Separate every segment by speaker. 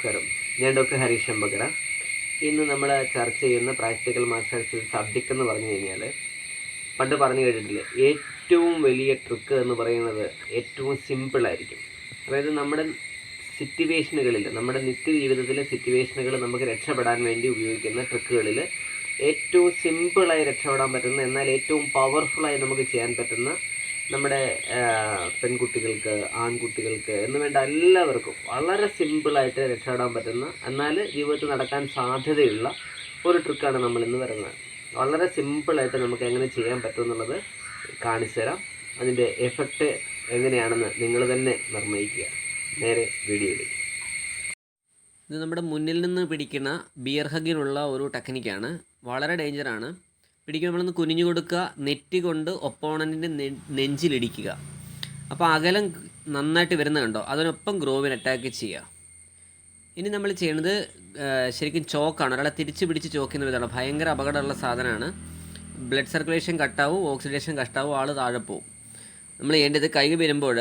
Speaker 1: നമസ്കാരം. ഞാൻ ഡോക്ടർ ഹരീഷ് അമ്പകട. ഇന്ന് നമ്മൾ ചർച്ച ചെയ്യുന്ന പ്രാക്ടിക്കൽ മാർഷൽ ആർട്സിൽ സബ്ജക്റ്റ് എന്ന് പറഞ്ഞു കഴിഞ്ഞാൽ, പണ്ട് പറഞ്ഞു കേട്ടിട്ടില്ലേ, ഏറ്റവും വലിയ ട്രിക്ക് എന്ന് പറയുന്നത് ഏറ്റവും സിമ്പിളായിരിക്കും. അതായത് നമ്മുടെ സിറ്റുവേഷനുകളിൽ, നമ്മുടെ നിത്യജീവിതത്തിലെ സിറ്റുവേഷനുകൾ നമുക്ക് രക്ഷപ്പെടാൻ വേണ്ടി ഉപയോഗിക്കുന്ന ട്രിക്കുകളിൽ ഏറ്റവും സിമ്പിളായി രക്ഷപ്പെടാൻ പറ്റുന്ന, എന്നാൽ ഏറ്റവും പവർഫുള്ളായി നമുക്ക് ചെയ്യാൻ പറ്റുന്ന, നമ്മുടെ പെൺകുട്ടികൾക്ക്, ആൺകുട്ടികൾക്ക് എന്ന് വേണ്ട എല്ലാവർക്കും വളരെ സിമ്പിളായിട്ട് രക്ഷപ്പെടാൻ പറ്റുന്ന, എന്നാൽ ജീവിതത്തിൽ നടക്കാൻ സാധ്യതയുള്ള ഒരു ട്രിക്കാണ് നമ്മളിന്ന് വരുന്നത്. വളരെ സിമ്പിളായിട്ട് നമുക്ക് എങ്ങനെ ചെയ്യാൻ പറ്റുമെന്നുള്ളത് കാണിച്ചു തരാം. അതിൻ്റെ എഫക്റ്റ് എങ്ങനെയാണെന്ന് നിങ്ങൾ തന്നെ നിർണ്ണയിക്കുക. നേരെ വീഡിയോയിലേക്ക്. ഇത് നമ്മുടെ മുന്നിൽ നിന്ന് പിടിക്കുന്ന ബിയർ ഹഗിനുള്ള ഒരു ടെക്നിക്കാണ്. വളരെ ഡേഞ്ചറാണ്. പിടിക്കുമ്പോൾ നമ്മളൊന്ന് കുനിഞ്ഞു കൊടുക്കുക, നെറ്റി കൊണ്ട് ഒപ്പോണൻറ്റിൻ്റെ നെഞ്ചിലിടിക്കുക. അപ്പോൾ അകലം നന്നായിട്ട് വരുന്ന കണ്ടോ, അതിനൊപ്പം ഗ്രോവിന് അറ്റാക്ക് ചെയ്യുക. ഇനി നമ്മൾ ചെയ്യുന്നത് ശരിക്കും ചോക്കാണ്. ഒരാളെ തിരിച്ച് പിടിച്ച് ചോക്കുന്ന വിധമാണ്. ഭയങ്കര അപകടമുള്ള സാധനമാണ്. ബ്ലഡ് സർക്കുലേഷൻ കട്ടാവും, ഓക്സിഡേഷൻ കട്ടാവും, ആൾ താഴെ പോവും. നമ്മൾ ചെയ്യേണ്ടത്, കൈ വരുമ്പോൾ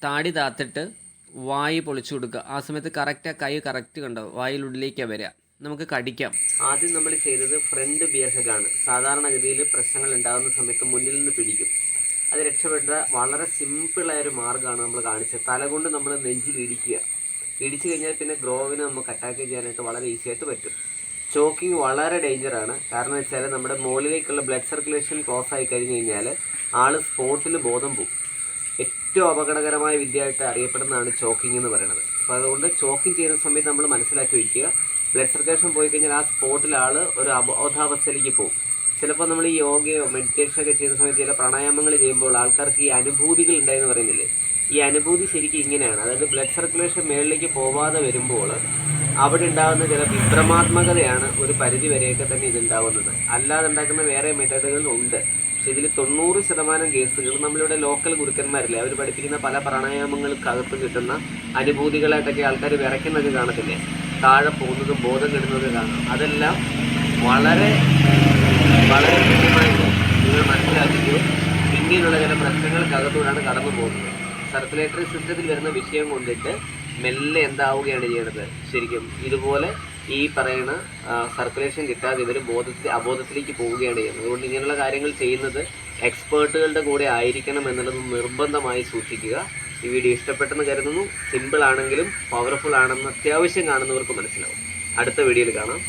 Speaker 1: താടി താത്തിട്ട് വായി പൊളിച്ചു കൊടുക്കുക. ആ സമയത്ത് കറക്റ്റ് കൈ കറക്റ്റ് കണ്ടോ വായിലുള്ളിലേക്കാണ് വരിക. നമുക്ക് കടിക്കാം. ആദ്യം നമ്മൾ ചെയ്തത് ഫ്രണ്ട് ബിയർ ഹഗാണ്. സാധാരണഗതിയിൽ പ്രശ്നങ്ങൾ ഉണ്ടാകുന്ന സമയത്ത് മുന്നിൽ നിന്ന് പിടിക്കും. അത് രക്ഷപ്പെട്ട വളരെ സിമ്പിളായൊരു മാർഗ്ഗമാണ് നമ്മൾ കാണിച്ചത്. തല കൊണ്ട് നമ്മൾ നെഞ്ചിൽ ഇടിക്കുക. ഇടിച്ചു കഴിഞ്ഞാൽ പിന്നെ ഗ്രോവിന് നമുക്ക് അറ്റാക്ക് ചെയ്യാനായിട്ട് വളരെ ഈസി ആയിട്ട് പറ്റും. ചോക്കിങ് വളരെ ഡേഞ്ചറാണ്. കാരണം വെച്ചാൽ നമ്മുടെ മുകളിലേക്കുള്ള ബ്ലഡ് സർക്കുലേഷൻ ക്ലോസ് ആയി കഴിഞ്ഞ് കഴിഞ്ഞാൽ ആൾ സ്പോട്ടിൽ ബോധം പോകും. ഏറ്റവും അപകടകരമായ വിദ്യയായിട്ട് അറിയപ്പെടുന്നതാണ് ചോക്കിംഗ് എന്ന് പറയുന്നത്. അപ്പോൾ അതുകൊണ്ട് ചോക്കിങ് ചെയ്യുന്ന സമയത്ത് നമ്മൾ മനസ്സിലാക്കി വയ്ക്കുക, ബ്ലഡ് സർക്കുലേഷൻ പോയി കഴിഞ്ഞാൽ ആ സ്പോട്ടിൽ ആൾ ഒരു അബോധാവസ്ഥയിലേക്ക് പോകും. ചിലപ്പോൾ നമ്മൾ ഈ യോഗയോ മെഡിറ്റേഷനൊക്കെ ചെയ്യുന്ന സമയത്ത് ചില പ്രാണായാമങ്ങൾ ചെയ്യുമ്പോൾ ആൾക്കാർക്ക് ഈ അനുഭൂതികൾ ഉണ്ടായെന്ന് പറയുന്നില്ലേ, ഈ അനുഭൂതി ശരിക്കും ഇങ്ങനെയാണ്. അതായത് ബ്ലഡ് സർക്കുലേഷൻ മുകളിലേക്ക് പോവാതെ വരുമ്പോൾ അവിടെ ഉണ്ടാകുന്ന ചില വിഭ്രമാത്മകതയാണ് ഒരു പരിധി വരെയൊക്കെ തന്നെ ഇതുണ്ടാവുന്നത്. അല്ലാതെ ഉണ്ടാക്കുന്ന വേറെ മെത്തേഡുകൾ ഉണ്ട്. പക്ഷെ ഇതിൽ 90% കേസുകൾ നമ്മളിവിടെ ലോക്കൽ ഗുരുക്കന്മാരില്ലേ, അവർ പഠിപ്പിക്കുന്ന പല പ്രാണായാമങ്ങൾക്കകത്ത് കിട്ടുന്ന അനുഭൂതികളായിട്ടൊക്കെ ആൾക്കാർ വിറയ്ക്കുന്നത് കാണത്തില്ലേ, താഴെ പോകുന്നതും ബോധം കിടുന്നതും കാണാം. അതെല്ലാം വളരെ വളരെ കൃത്യമായിട്ട് നിങ്ങൾ മനസ്സിലാക്കിയോ. പിന്നീടുള്ള ചില പ്രശ്നങ്ങൾക്കകത്തൂടാണ് കടന്നു പോകുന്നത്. സർക്കുലേറ്ററി സിസ്റ്റത്തിൽ വരുന്ന വിഷയം കൊണ്ടിട്ട് മെല്ലെ എന്താവുകയാണ് ചെയ്യുന്നത്, ശരിക്കും ഇതുപോലെ ഈ പറയുന്ന സർക്കുലേഷൻ കിട്ടാതെ ഇവർ അബോധത്തിലേക്ക് പോവുകയാണ് ചെയ്യുന്നത്. അതുകൊണ്ട് ഇങ്ങനെയുള്ള കാര്യങ്ങൾ ചെയ്യുന്നത് എക്സ്പേർട്ടുകളുടെ കൂടെ ആയിരിക്കണം എന്നുള്ളത് നിർബന്ധമായി സൂക്ഷിക്കുക. ഈ വീഡിയോ ഇഷ്ടപ്പെട്ടെന്ന് കരുതുന്നു. സിമ്പിൾ ആണെങ്കിലും പവർഫുൾ ആണെന്ന് അത്യാവശ്യം കാണുന്നവർക്ക് മനസ്സിലാവും. അടുത്ത വീഡിയോയിൽ കാണാം.